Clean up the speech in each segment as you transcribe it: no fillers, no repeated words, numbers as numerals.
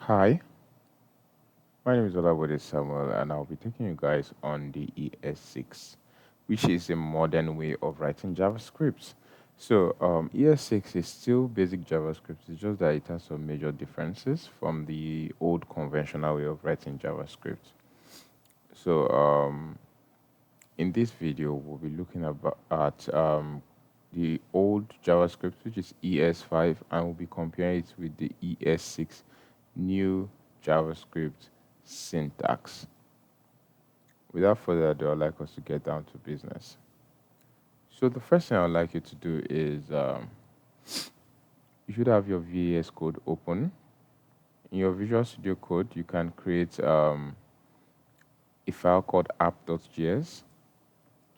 Hi, my name is Olabode Samuel, and I'll be taking you guys on the ES6, which is a modern way of writing JavaScript. ES6 is still basic JavaScript, it's just that it has some major differences from the old conventional way of writing JavaScript. So, in this video, we'll be looking at the old JavaScript, which is ES5, and we'll be comparing it with the ES6 new JavaScript syntax. Without further ado, I'd like us to get down to business. So the first thing I'd like you to do is you should have your VS Code open. In your Visual Studio Code, you can create a file called app.js.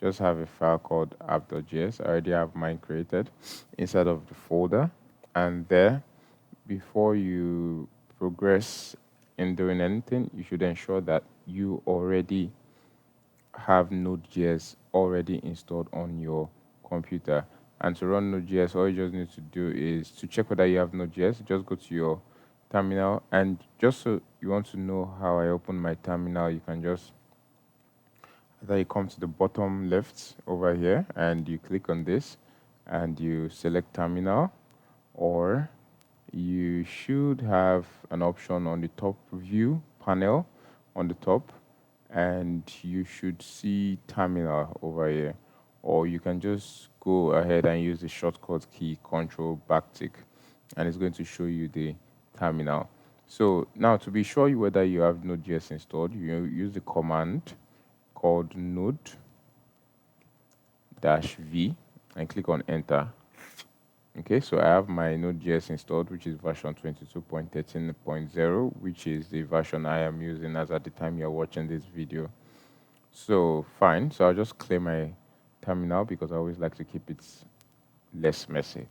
Just have a file called app.js. I already have mine created inside of the folder. And there, before you progress in doing anything, you should ensure that you already have Node.js already installed on your computer. And to run Node.js, all you just need to do is to check whether you have Node.js, just go to your terminal. And just so you want to know how I open my terminal, you can just either you come to the bottom left over here and you click on this and you select terminal, or you should have an option on the top view panel on the top, and you should see terminal over here, or you can just go ahead and use the shortcut key control backtick, and it's going to show you the terminal. So now, to be sure whether you have Node.js installed, you use the command called node-v and click on enter. Okay, so I have my Node.js installed, which is version 22.13.0, which is the version I am using as at the time you're watching this video. So fine, so I'll just clear my terminal because I always like to keep it less messy.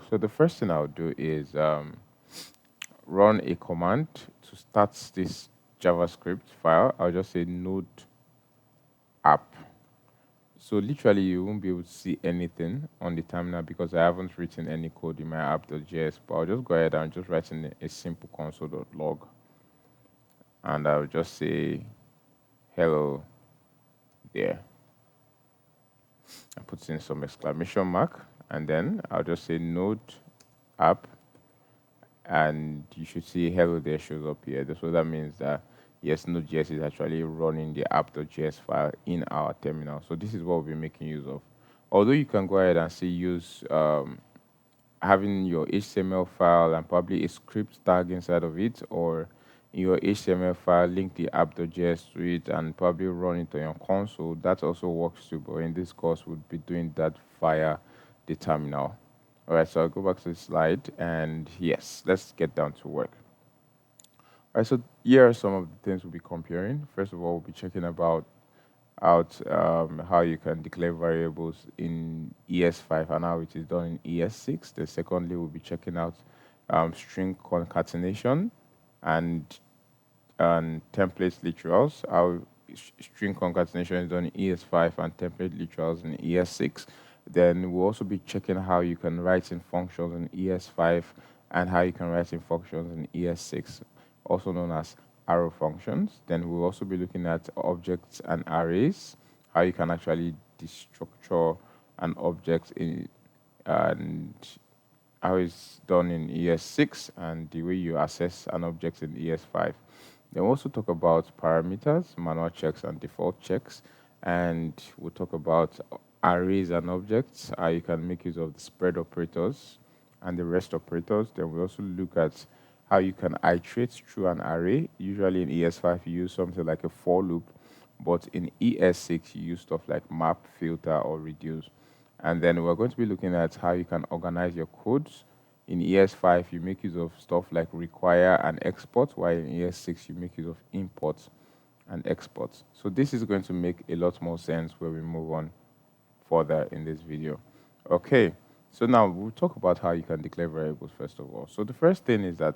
So the first thing I'll do is run a command to start this JavaScript file. I'll just say node app. So literally you won't be able to see anything on the terminal because I haven't written any code in my app.js, but I'll just go ahead and just write in a simple console.log. And I'll just say hello there. I put in some exclamation mark, and then I'll just say node app, and you should see hello there shows up here. So that means that yes, Node.js is actually running the app.js file in our terminal. So this is what we'll be making use of. Although you can go ahead and say use having your HTML file and probably a script tag inside of it, or in your HTML file, link the app.js to it and probably run it on your console. That also works too, but in this course, we'll be doing that via the terminal. All right, so I'll go back to the slide, and yes, let's get down to work. All right, so here are some of the things we'll be comparing. First of all, we'll be checking out how you can declare variables in ES5 and how it is done in ES6. Then secondly, we'll be checking out string concatenation and template literals, how string concatenation is done in ES5 and template literals in ES6. Then we'll also be checking how you can write in functions in ES5 and how you can write in functions in ES6, also known as arrow functions. Then we'll also be looking at objects and arrays, how you can actually destructure an object in, and how it's done in ES6, and the way you access an object in ES5. Then we'll also talk about parameters, manual checks, and default checks. And we'll talk about arrays and objects, how you can make use of the spread operators and the rest operators. Then we'll also look at how you can iterate through an array. Usually in ES5, you use something like a for loop, but in ES6, you use stuff like map, filter, or reduce. And then we're going to be looking at how you can organize your codes. In ES5, you make use of stuff like require and export, while in ES6, you make use of import and export. So this is going to make a lot more sense when we move on further in this video. Okay, so now we'll talk about how you can declare variables first of all. So the first thing is that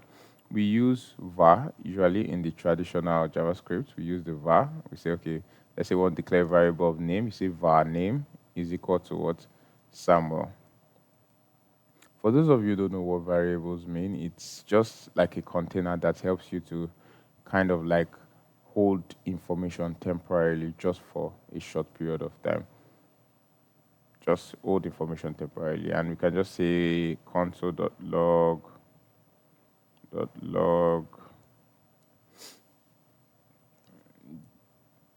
we use var. Usually in the traditional JavaScript, we use the var. We say, okay, let's say we want to declare variable of name. You say var name is equal to what? Samuel. For those of you who don't know what variables mean, it's just like a container that helps you to kind of like hold information temporarily just for a short period of time. Just hold information temporarily. And we can just say console.log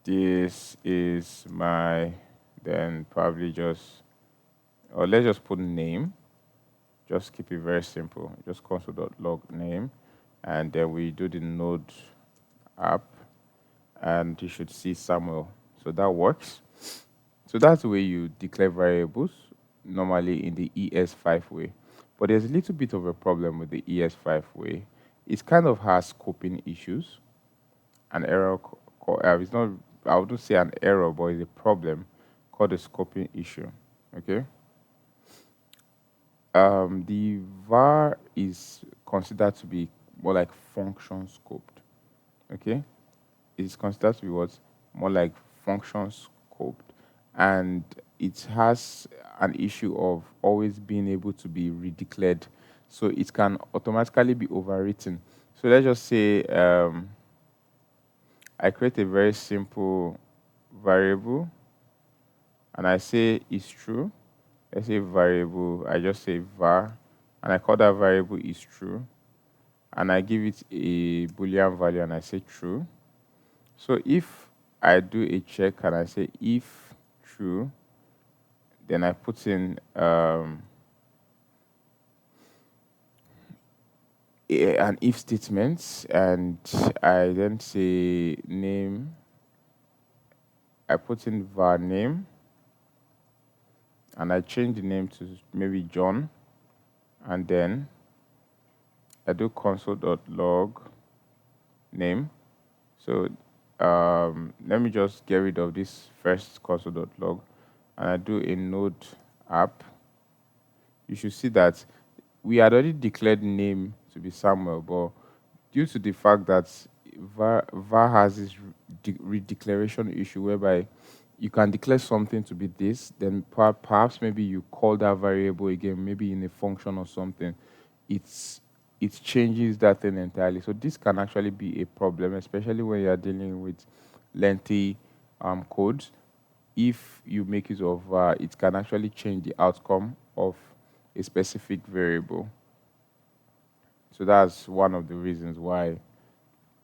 this is my, then probably just, or let's just put name. Just keep it very simple. Just console.log name. And then we do the node app. And you should see Samuel. So that works. So that's the way you declare variables, normally in the ES5 way. But there's a little bit of a problem with the ES5 way. It kind of has scoping issues. An error, it's not, I wouldn't say an error, but it's a problem called a scoping issue. Okay. The var is considered to be more like function scoped. Okay. It's considered to be what? More like function scoped. And it has an issue of always being able to be redeclared. So it can automatically be overwritten. So let's just say I create a very simple variable and I say it's true. Let's say variable, I just say var, and I call that variable is true. And I give it a Boolean value and I say true. So if I do a check and I say if true, then I put in an if statement, and I then say name. I put in var name, and I change the name to maybe John, and then I do console.log name. So let me just get rid of this first console.log, and I do a node app. You should see that we had already declared name to be Samuel, but due to the fact that var has this redeclaration issue whereby you can declare something to be this, then perhaps maybe you call that variable again, maybe in a function or something, it changes that thing entirely. So this can actually be a problem, especially when you are dealing with lengthy codes. If you make use of var, it can actually change the outcome of a specific variable. So that's one of the reasons why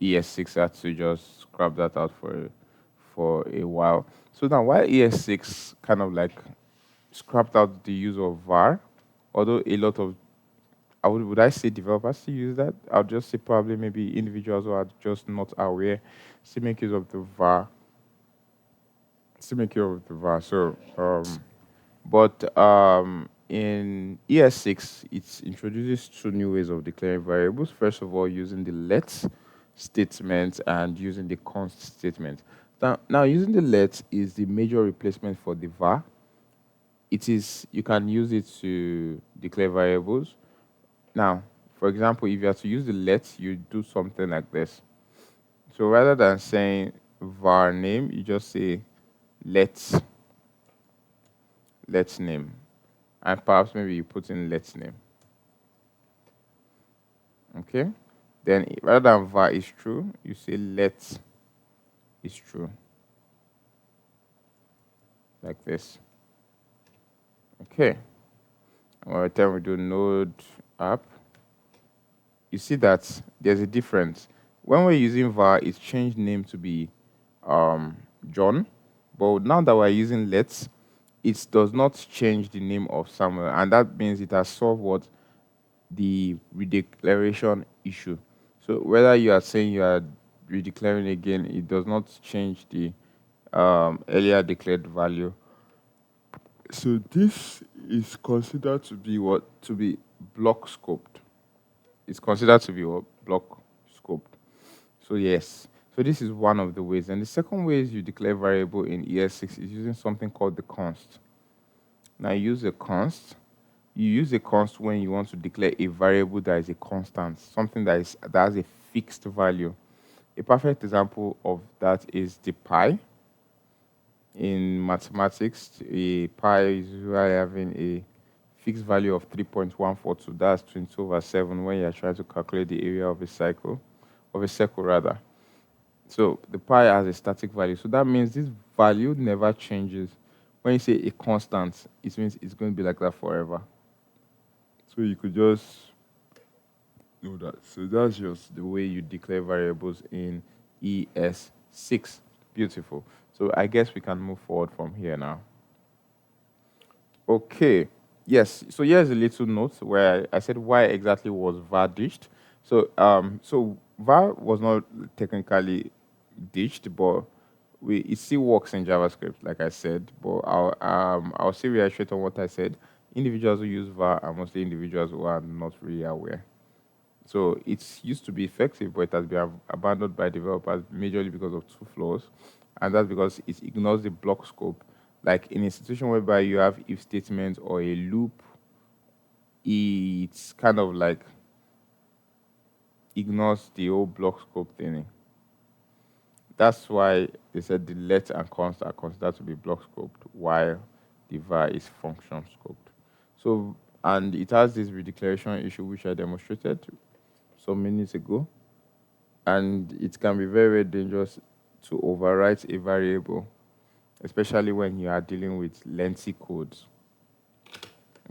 ES6 had to just scrap that out for a while. So now, why ES6 kind of like scrapped out the use of var, although a lot of, would I say developers still use that? I'll just say probably maybe individuals who are just not aware still make use of the var. So, but in ES6, it introduces two new ways of declaring variables. First of all, using the let statement and using the const statement. Now using the let is the major replacement for the var. You can use it to declare variables. Now, for example, if you have to use the let, you do something like this. So rather than saying var name, you just say let's name, and perhaps maybe you put in let's name. Okay, then rather than var is true, you say let is true, like this. Okay, and by the time we do node app, you see that there's a difference. When we're using var, it's changed name to be John, but now that we're using let's, it does not change the name of Samuel, and that means it has solved what the redeclaration issue. So whether you are saying you are redeclaring again, it does not change the earlier declared value. So this is considered to be block scoped. It's considered to be what? Block scoped. So yes. So this is one of the ways. And the second way is you declare variable in ES6 is using something called the const. Now you use a const. You use a const when you want to declare a variable that is a constant, something that has a fixed value. A perfect example of that is the pi. In mathematics, a pi is usually having a fixed value of 3.142. That's 22/7 when you're trying to calculate the area of a circle, rather. So the pi has a static value. So that means this value never changes. When you say a constant, it means it's going to be like that forever. So you could just know that. So that's just the way you declare variables in ES6. Beautiful. So I guess we can move forward from here now. Okay. Yes. So here's a little note where I said why exactly was var ditched. So var was not technically ditched, but it still works in JavaScript, like I said. But I'll still reiterate on what I said. Individuals who use var are mostly individuals who are not really aware. So it's used to be effective, but it has been abandoned by developers majorly because of two flaws, and that's because it ignores the block scope. Like in a situation whereby you have if statements or a loop, it's kind of like ignores the whole block scope thing. That's why they said the let and const are considered to be block scoped, while the var is function scoped. So, and it has this redeclaration issue, which I demonstrated some minutes ago. And it can be very, very dangerous to overwrite a variable, especially when you are dealing with lengthy codes.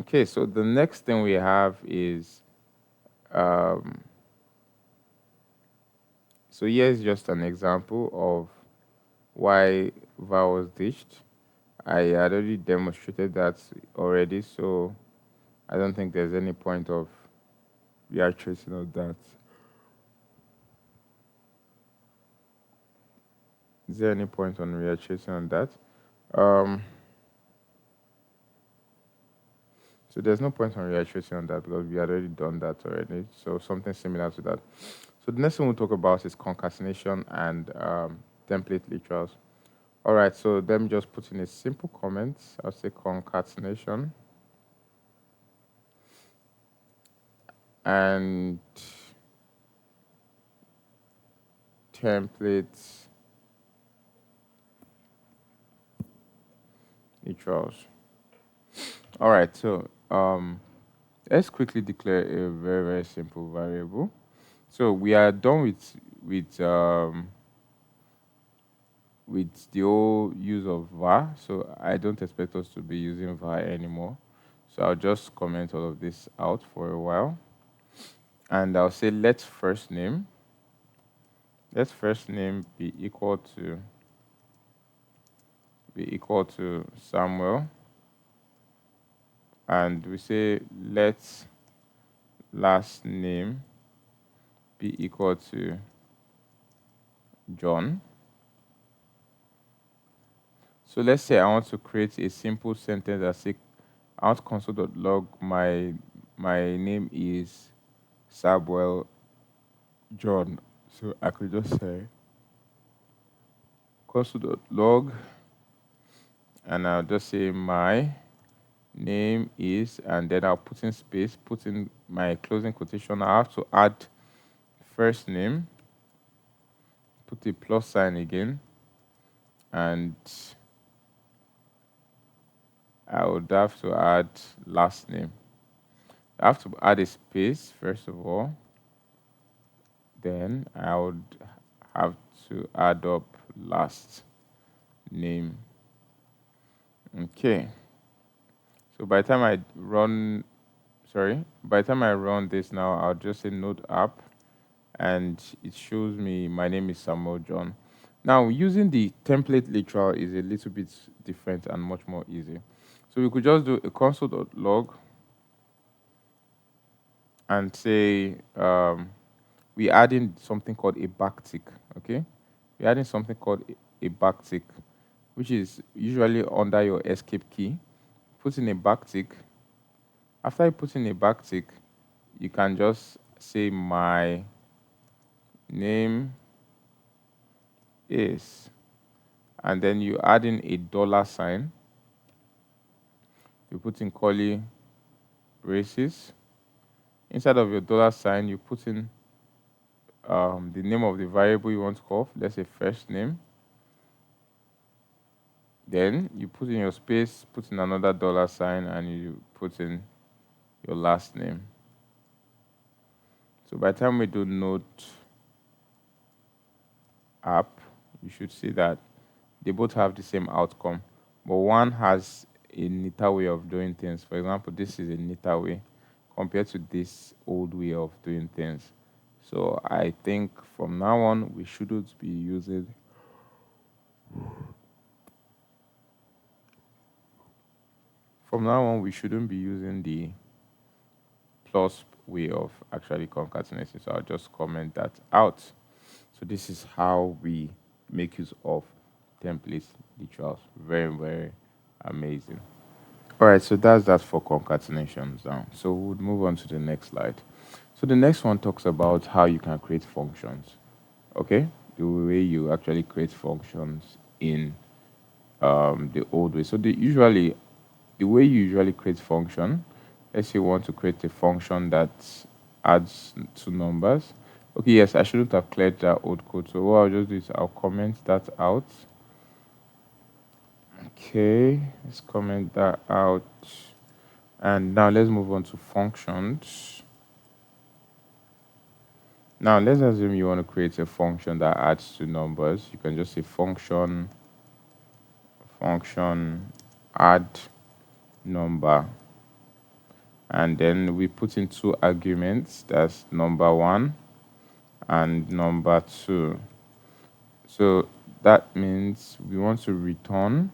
Okay, so the next thing we have is, so here's just an example of why var was ditched. I had already demonstrated that already, so I don't think there's any point of reiterating on that. Is there any point on reiterating on that? So there's no point on reiterating on that because we had already done that already. So something similar to that. So the next thing we'll talk about is concatenation and template literals. All right, so let me just put in a simple comment. I'll say concatenation. And template literals. All right, so let's quickly declare a very, very simple variable. So we are done with the whole use of var. So I don't expect us to be using var anymore. So I'll just comment all of this out for a while. And I'll say let first name be equal to Samuel. And we say let last name be equal to John. So let's say I want to create a simple sentence that says out console.log my name is Samuel John. So I could just say console.log and I'll just say my name is, and then I'll put in space, put in my closing quotation. I have to add first name, put a plus sign again, and I would have to add last name. I have to add a space first of all. Then I would have to add up last name. Okay. So by the time I run this now, I'll just say node app, and it shows me my name is Samuel John. Now, using the template literal is a little bit different and much more easy. So we could just do a console.log and say we add in something called a backtick, okay? We're adding something called a backtick, which is usually under your escape key. Put in a backtick. After you put in a backtick, you can just say my name is, and then you add in a dollar sign. You put in curly braces. Inside of your dollar sign, you put in the name of the variable you want to call. Let's say first name. Then you put in your space, put in another dollar sign, and you put in your last name. So by the time we do node app, you should see that they both have the same outcome, but one has a neater way of doing things. For example, this is a neater way compared to this old way of doing things. So I think from now on, we shouldn't be using the plus way of actually concatenating. So I'll just comment that out. So this is how we make use of templates literals. Very, very amazing. All right, so that's that for concatenations now. So we'll move on to the next slide. So the next one talks about how you can create functions. Okay, the way you actually create functions in the old way. So the way you usually create function, let's say you want to create a function that adds two numbers. Okay, yes, I shouldn't have cleared that old code. So what I'll just do is I'll comment that out. Okay, let's comment that out. And now let's move on to functions. Now let's assume you want to create a function that adds two numbers. You can just say function add number, and then we put in two arguments, that's number 1 and number 2. So that means we want to return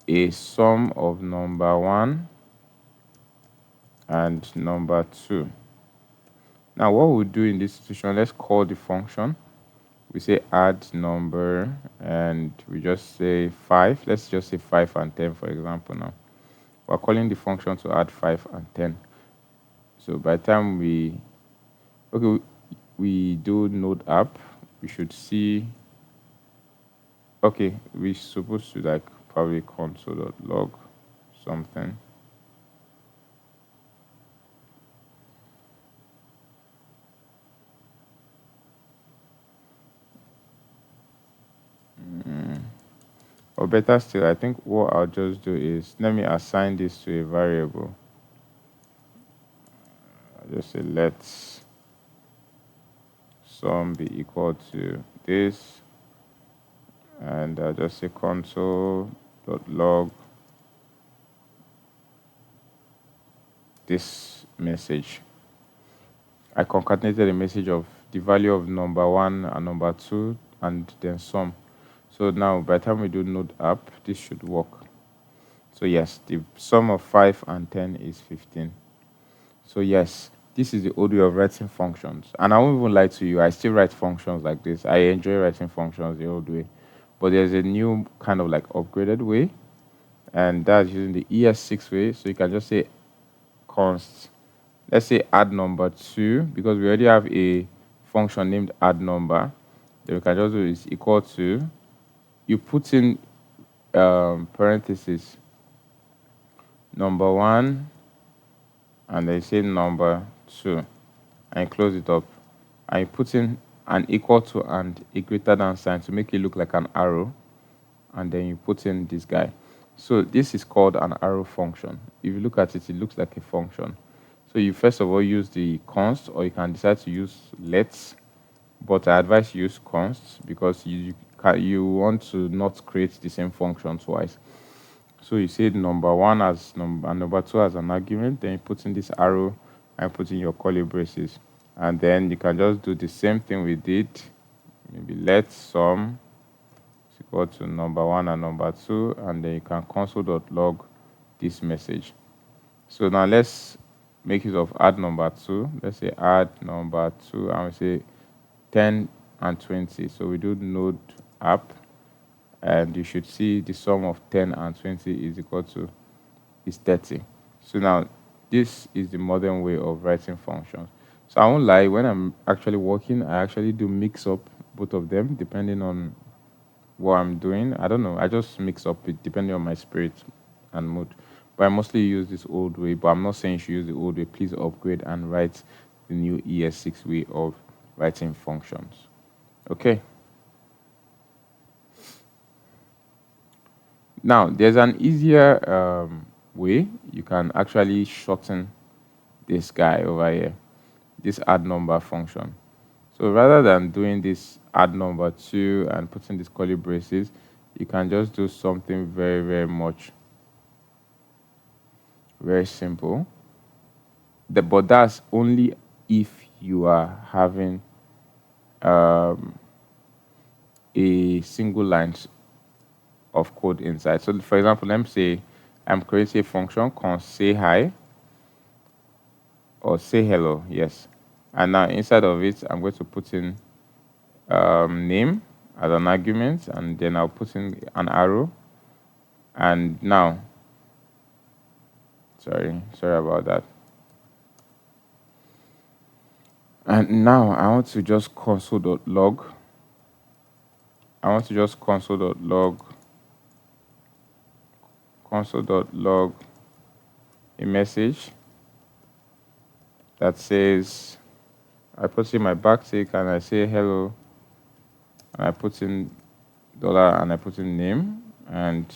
a sum of number 1 and number 2. Now what we'll do in this situation, let's call the function. We say add number and we just say 5. Let's just say 5 and 10, for example. Now we're calling the function to add 5 and 10. So by the time we do node app, we should see, okay, we're supposed to like probably console.log something. Or better still, I think what I'll just do is let me assign this to a variable. I'll just say let sum be equal to this, and I'll just say console.log this message. I concatenated a message of the value of number 1 and number 2 and then sum. So now by the time we do node app, this should work. So yes, the sum of 5 and 10 is 15. So yes, this is the old way of writing functions. And I won't even lie to you, I still write functions like this. I enjoy writing functions the old way. But there's a new kind of like upgraded way, and that's using the ES6 way. So you can just say const, let's say add number 2, because we already have a function named add number. Then we can just do is equal to, you put in parentheses number 1 and then say number 2 and close it up, and you put in an equal to and a greater than sign to make it look like an arrow, and then you put in this guy. So this is called an arrow function. If you look at it, it looks like a function. So you first of all use the const, or you can decide to use let, but I advise you use const because you want to not create the same function twice. So you say number 1 as number and number 2 as an argument, then you put in this arrow and put in your curly braces, and then you can just do the same thing we did. Maybe let sum is equal to number 1 and number 2, and then you can console.log this message. So now let's make use of add number 2. Let's say add number 2, and we say 10 and 20. So we do node app, and you should see the sum of 10 and 20 is equal to is 30. So now this is the modern way of writing functions. So I won't lie, when I'm actually working, I actually do mix up both of them depending on what I'm doing. I don't know, I just mix up it depending on my spirit and mood. But I mostly use this old way, but I'm not saying you should use the old way. Please upgrade and write the new ES6 way of writing functions. Okay. Now, there's an easier way, you can actually shorten this guy over here, this add number function. So rather than doing this add number 2 and putting these curly braces, you can just do something very, very simple. But that's only if you are having a single line of code inside. So for example, let me say I'm creating a function called say hi or say hello, yes. And now inside of it, I'm going to put in name as an argument, and then I'll put in an arrow. And now, sorry about that. And now I want to just console.log. I want to just console.log a message that says, I put in my backtick and I say hello, and I put in dollar and I put in name, and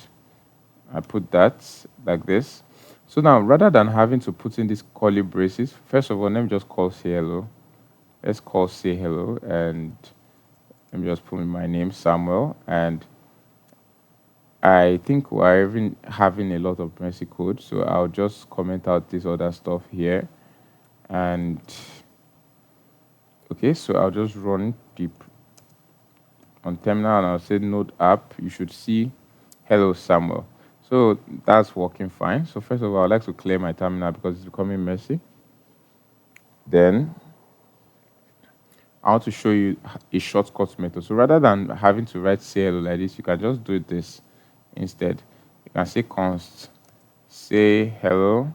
I put that like this. So now, rather than having to put in these curly braces, first of all, let me just call say hello. Let's call say hello, and let me just put in my name, Samuel, and I think we're even having a lot of messy code, so I'll just comment out this other stuff here. And okay, so I'll just run deep on terminal and I'll say node app. You should see hello Samuel. So that's working fine. So first of all, I'd like to clear my terminal because it's becoming messy. Then I want to show you a shortcut method. So rather than having to write say hello like this, you can just do this instead. You can say const say hello,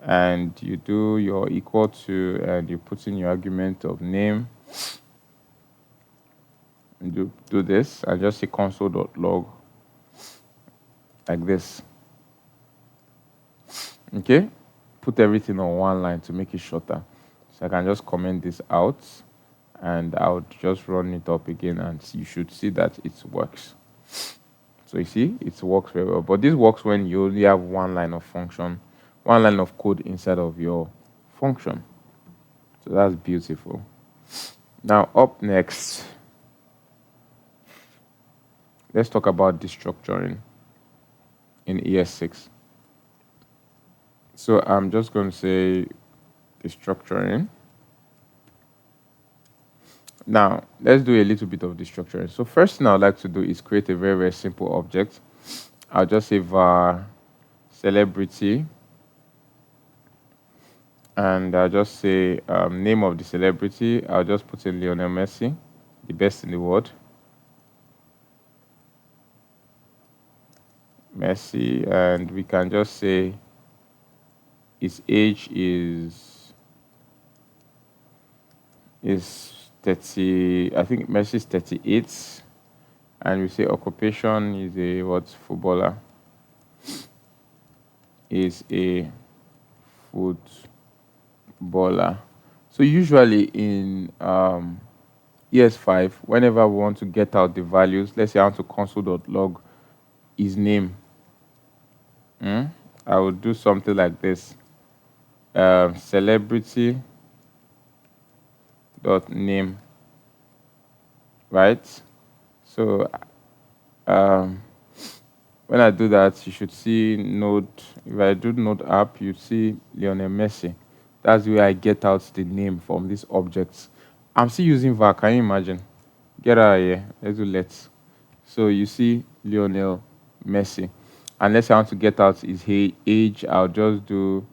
and you do your equal to, and you put in your argument of name, and do this, and just say console.log like this. Okay, put everything on one line to make it shorter. So I can just comment this out, and I'll just run it up again, and you should see that it works. So you see, it works very well. But this works when you only have one line of function, one line of code inside of your function. So that's beautiful. Now up next, let's talk about destructuring in ES6. So I'm just going to say destructuring. Now, let's do a little bit of destructuring. So first thing I'd like to do is create a very, very simple object. I'll just say var celebrity, and I'll just say name of the celebrity. I'll just put in Lionel Messi, the best in the world. Messi, and we can just say his age is 30, I think Messi is 38, and we say occupation is a footballer, is a footballer. So usually in ES5, whenever we want to get out the values, let's say I want to console.log his name, I would do something like this, celebrity dot name, right? So when I do that, you should see node. If I do node app, you see Lionel Messi. That's where I get out the name from these objects. I'm still using var. Can you imagine? Get out of here. Let's do let's. So you see Lionel Messi. Unless I want to get out his age, I'll just do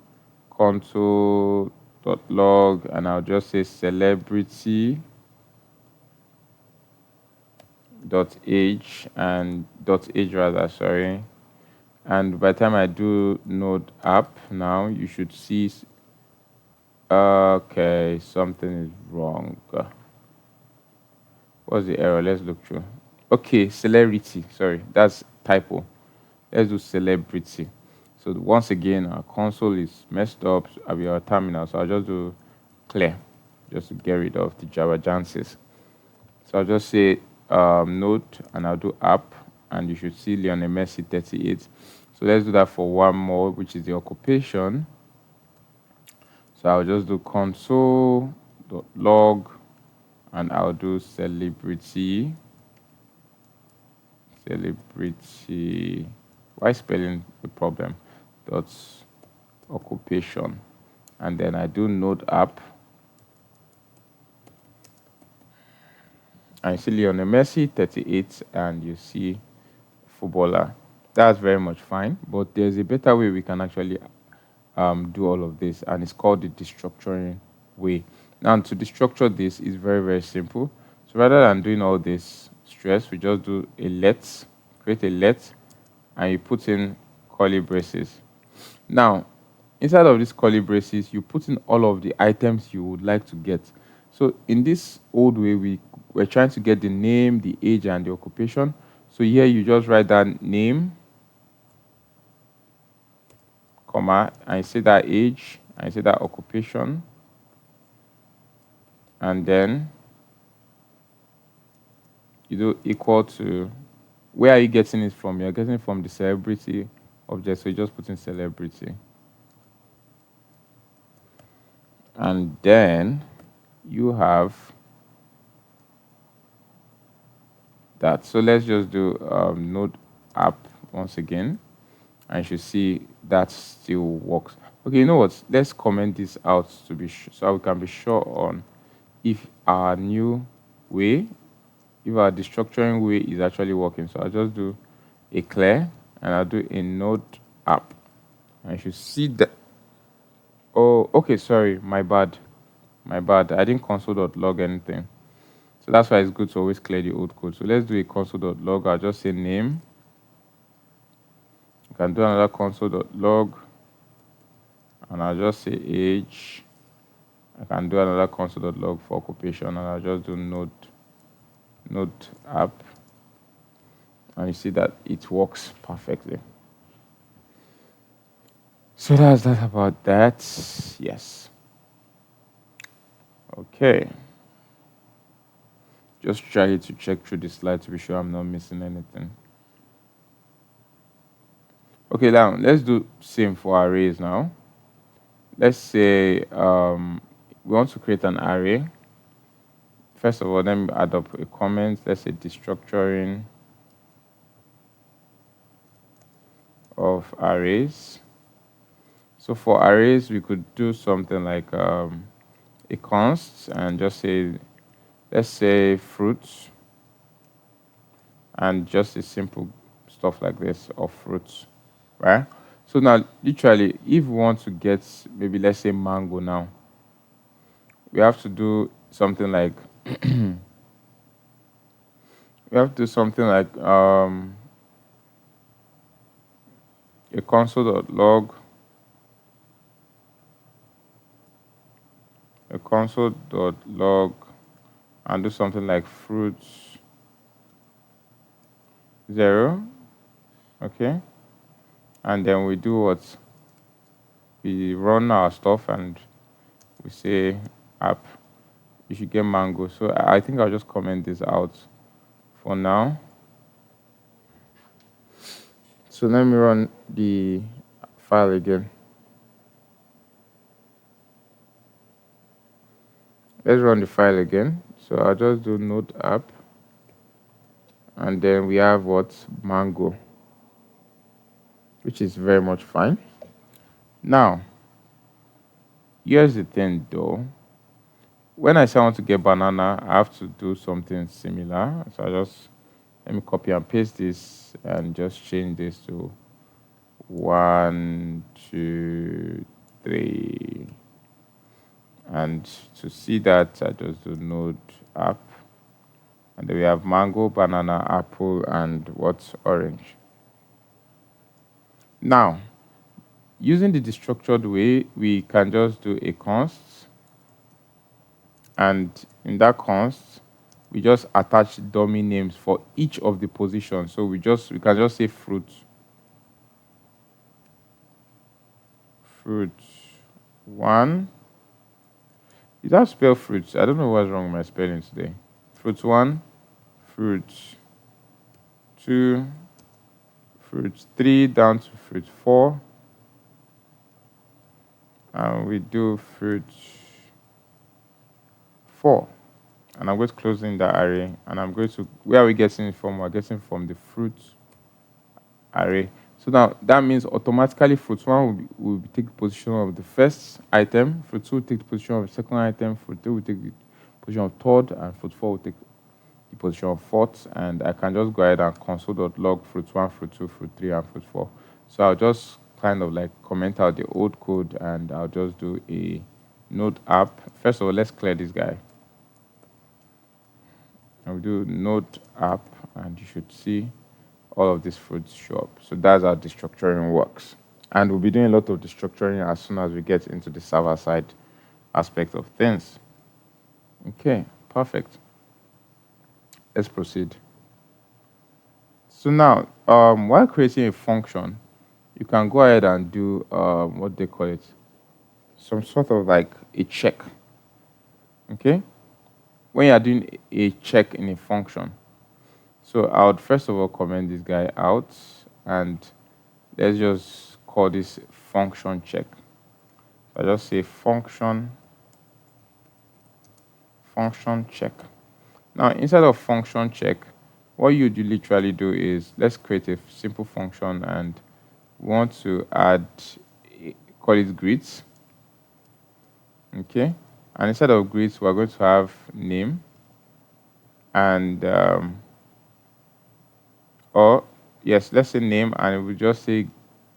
console.log, and I'll just say celebrity dot age and dot age rather, sorry. And by the time I do node app, now you should see, okay, something is wrong. What's the error? Let's look through. Okay, celebrity, sorry, that's typo. Let's do celebrity. So once again, our console is messed up at our terminal, so I'll just do clear, just to get rid of the Java chances. So I'll just say node, and I'll do app, and you should see Lionel Messi 38. So let's do that for one more, which is the occupation. So I'll just do console.log and I'll do celebrity. Why spelling the problem? Dot occupation. And then I do node app. And you see Lionel Messi 38 and you see footballer. That's very much fine, but there's a better way we can actually do all of this, and it's called the destructuring way. Now, to destructure this is very, very simple. So rather than doing all this stress, we just do a let, create a let, and you put in curly braces. Now, inside of these curly braces, you put in all of the items you would like to get. So in this old way, we're trying to get the name, the age, and the occupation. So here you just write that name, comma, and you say that age, and you say that occupation, and then you do equal to, where are you getting it from? You're getting it from the celebrity object, so you just put in celebrity. And then you have that. So let's just do node app once again, and you should see that still works. Okay, you know what? Let's comment this out to be so we can be sure on if our new way, if our destructuring way is actually working. So I'll just do a clear and I'll do a node app. And you should see that. Oh, okay, sorry, my bad. I didn't console.log anything. So that's why it's good to always clear the old code. So let's do a console.log. I'll just say name. You can do another console.log. And I'll just say age. I can do another console.log for occupation. And I'll just do node app. And you see that it works perfectly. So that's that about that. Yes. Okay. Just try to check through the slide to be sure I'm not missing anything. Okay, now let's do same for arrays now. Let's say we want to create an array. First of all, let me add up a comment. Let's say destructuring of arrays. So for arrays, we could do something like a const and just say, let's say fruits, and just a simple stuff like this of fruits, right? So now, literally, if we want to get maybe let's say mango now, we have to do something like a console.log, and do something like fruits 0, okay, and then we do what? We run our stuff and we say app, you should get mango. So I think I'll just comment this out for now. So let me run the file again. Let's run the file again. So I'll just do node app, and then we have what? Mango, which is very much fine. Now, here's the thing though. When I say I want to get banana, I have to do something similar. So let me copy and paste this and just change this to 1, 2, 3. And to see that, I just do node app. And then we have mango, banana, apple, and what's orange. Now, using the destructured way, we can just do a const. And in that const, we just attach dummy names for each of the positions. So we can just say fruit 1. You don't spell fruits. I don't know what's wrong with my spelling today. Fruit 1, fruit 2, fruit 3 down to fruit 4, and we do fruit 4. And I'm going to close in that array, and I'm going to, where are we getting it from? We're getting it from the fruit array. So now that means automatically fruit 1 will take the position of the first item, fruit 2 will take the position of the second item, fruit 3 will take the position of third, and fruit 4 will take the position of fourth. And I can just go ahead and console.log fruit 1, fruit 2, fruit 3, and fruit 4. So I'll just kind of like comment out the old code, and I'll just do a node app. First of all, let's clear this guy. And we do node app, and you should see all of these fruits show up. So that's how destructuring works. And we'll be doing a lot of destructuring as soon as we get into the server side aspect of things. Okay, perfect. Let's proceed. So now, while creating a function, you can go ahead and do what they call it, some sort of like a check. Okay, when you are doing a check in a function, so I would first of all comment this guy out, and let's just call this function check. I just say function check. Now inside of function check, what you literally do is, let's create a simple function, and we want to add, call it greets. Okay, and instead of greets, we're going to have name, and or yes, let's say name, and we just say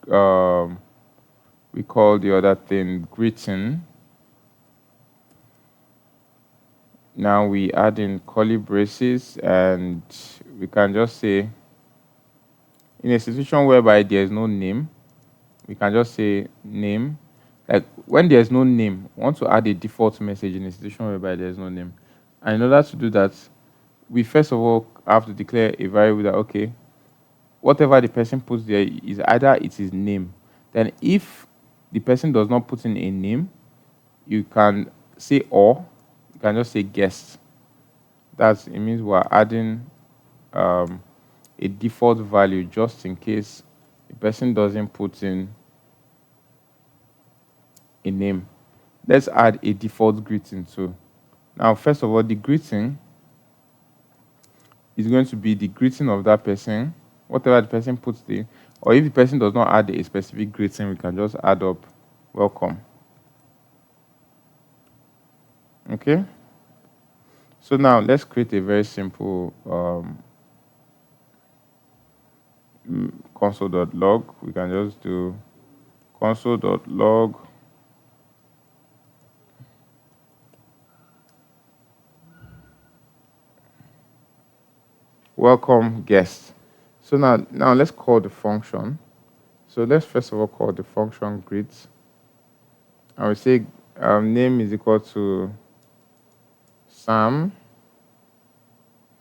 we call the other thing greeting. Now we add in curly braces, and we can just say, in a situation whereby there is no name, we can just say name. Like when there's no name, we want to add a default message in a situation whereby there's no name. And in order to do that, we first of all have to declare a variable that, okay, whatever the person puts there is either it is name. Then if the person does not put in a name, you can say or, you can just say guest. It means we're adding a default value just in case the person doesn't put in a name. Let's add a default greeting too. Now, first of all, the greeting is going to be the greeting of that person, whatever the person puts there. Or if the person does not add a specific greeting, we can just add up welcome. Okay? So now let's create a very simple console.log. We can just do console.log welcome guest. So now let's call the function. So let's first of all call the function greet, and we say name is equal to Sam,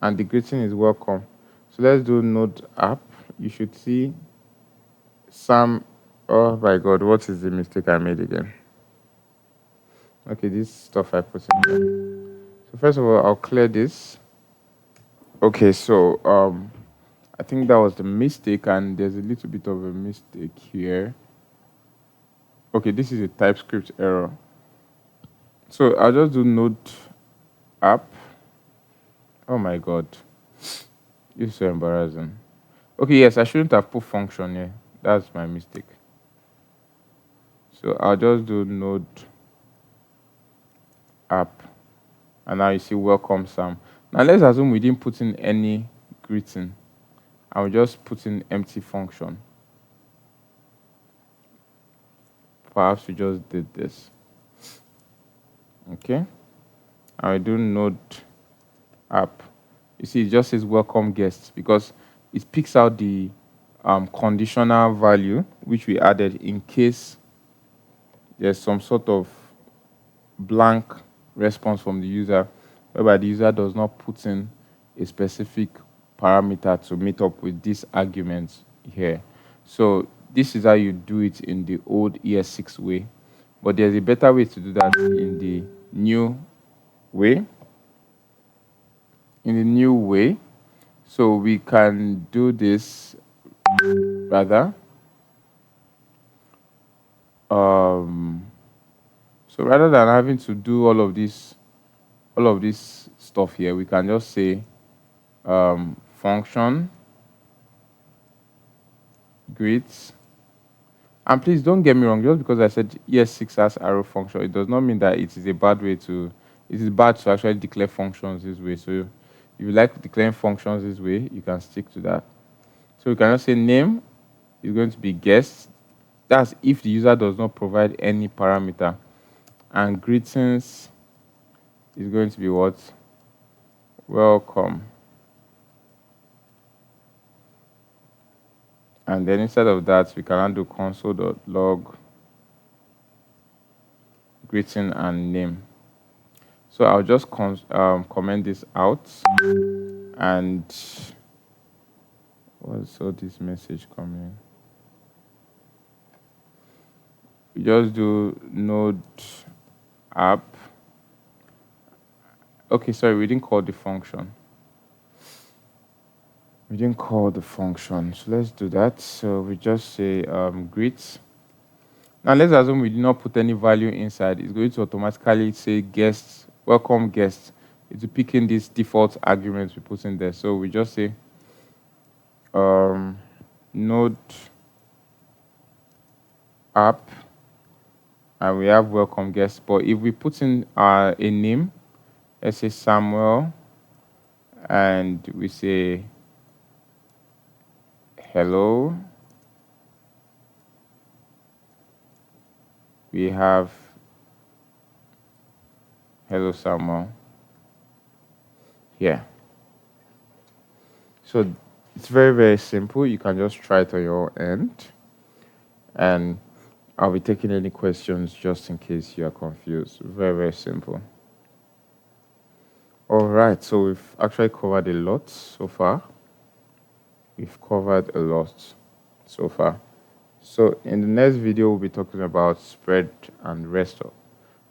and the greeting is welcome. So let's do node app. You should see Sam. Oh my God, what is the mistake I made again? Okay, this stuff I put in there. So first of all, I'll clear this. Okay, so I think that was the mistake, and there's a little bit of a mistake here. Okay, this is a TypeScript error. So I'll just do node app. Oh my God, this is so embarrassing. Okay, yes, I shouldn't have put function here. That's my mistake. So I'll just do node app, and now you see welcome Sam. Now let's assume we didn't put in any greeting. I will just put in empty function. Perhaps we just did this. Okay, I will do node app. You see, it just says welcome guests because it picks out the conditional value which we added in case there's some sort of blank response from the user, whereby the user does not put in a specific parameter to meet up with this argument here. So this is how you do it in the old ES6 way, but there's a better way to do that in the new way. So we can do this rather. So rather than having to do all of this stuff here, we can just say function greet. And please don't get me wrong, just because I said ES6 has arrow function, it does not mean that it is a bad way to, it is bad to actually declare functions this way. So if you like declaring functions this way, you can stick to that. So we can just say name is going to be guest. That's if the user does not provide any parameter. And greetings is going to be what? Welcome. And then instead of that, we can do console.log greeting and name. So I'll just comment this out. And what's all this message coming? We just do node app. Okay, sorry, we didn't call the function. We didn't call the function, so let's do that. So we just say greet. Now let's assume we did not put any value inside. It's going to automatically say guest, welcome guest. It's picking this default arguments we put in there. So we just say node app, and we have welcome guest. But if we put in a name, let's say Samuel, and we say hello, we have hello Samuel here. So it's very, very simple. You can just try it on your end, and I'll be taking any questions just in case you are confused. Very, very simple. All right, so we've actually covered a lot so far. So in the next video, we'll be talking about spread and rest,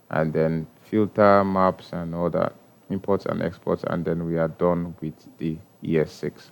and then filter, maps, and all that, imports and exports, and then we are done with the ES6.